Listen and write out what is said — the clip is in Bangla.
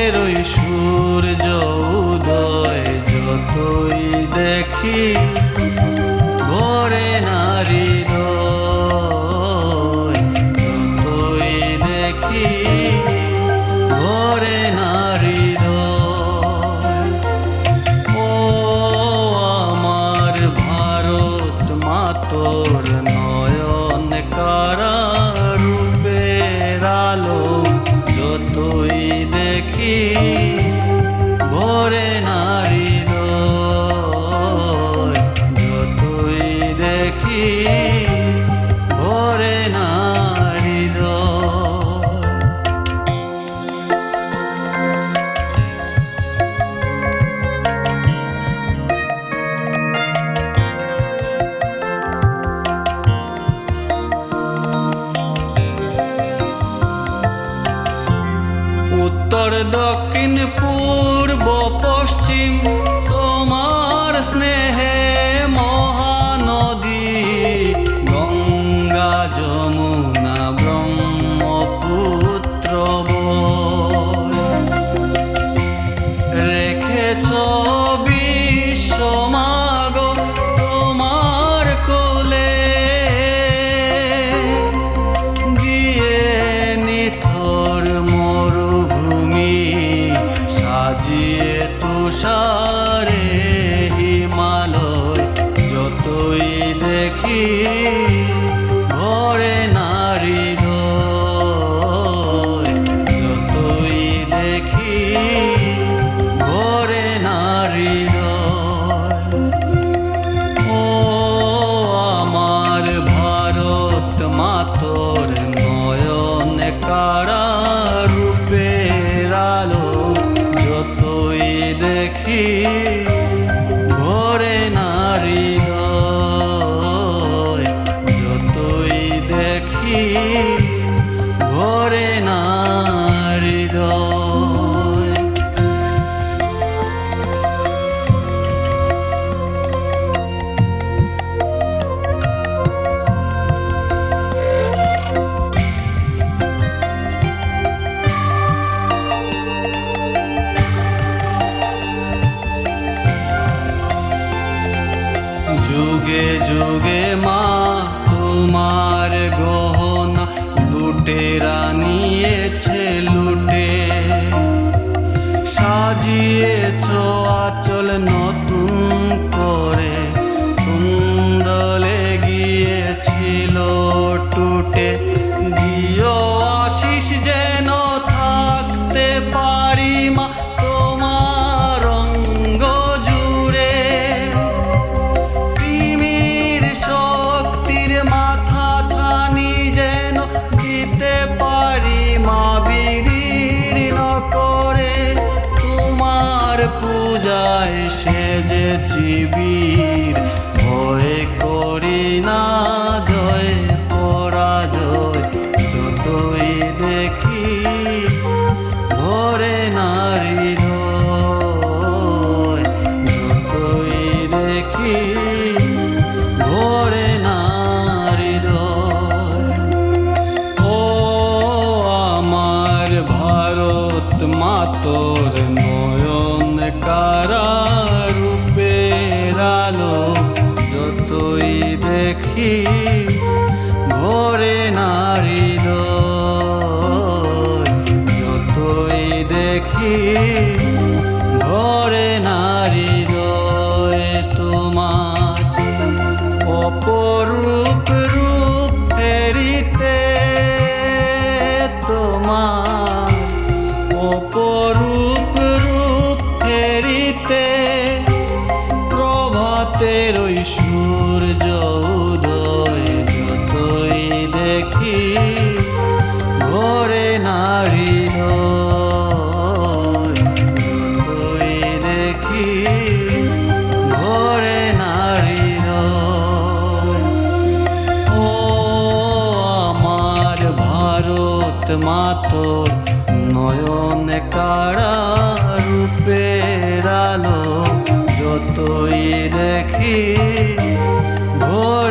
প্রভাতের ওই সূর্য উদয় যতই দেখি ভরে না হৃদয়, যতই দেখি ভরে না হৃদয়। ও আমার ভারত মা তোর নয়ন কারা রূপের আলো যতই দেখি ভরে না হৃদয়, যতই দেখি ভরে না হৃদয়। উত্তর দক্ষিণ পূর্ব পশ্চিম তোমার স্নেহে মহানদী, গঙ্গা যমুনা ব্রহ্মপুত্র রেখেছ বিশ্বমাগ তোমার কোলে, দিয়ে নিথর মরুভূমি সাজিয়ে তুষারে হিমালয় যতই দেখি ভরে না হৃদয়, যতই দেখি ভরে না হৃদয়। ও আমার ভারত মা তোর নয়ন কারা রূপের আলো যতই দেখি ভরে না হৃদয়, যতই দেখি ভরে না হৃদয়। যুগে যুগে মা তোমার গহনা লুটেরা নিয়েছে লুটে, সাজিয়েছ আঁচল নতুন করে, কুন্দলে গিয়েছিল টুটে। দিও আশিস যেন থাকতে পারি মা তোমার অঙ্গ জুড়ে, তিমির শক্তির মাথা ছানি যেন দিতে পারি মা বিদীর্ণ করে। তোমার পূজায় সেজেছি বীর, ভয় করি না জয় পরাজয়, যতই দেখি ভরে না হৃদয়, যতই দেখি ভরে না হৃদয়। ও আমার ভারত মা তোর নয়ন কারা রূপের আলো যতই দেখি ভরে না হৃদয়, যতই দেখি ভরে না হৃদয়। তোমার অপরূপ রূপ ফেরিতে, তোমার অপরূপ রূপ ফেরিতে, প্রভাতের ওই সূর্য উদয় যতই দেখি ভরে না হৃদয়, যতই দেখি ভরে না হৃদয়। ও আমার ভারত মা তোর নয়ন কারা রূপের আলো যতই দেখি ভরে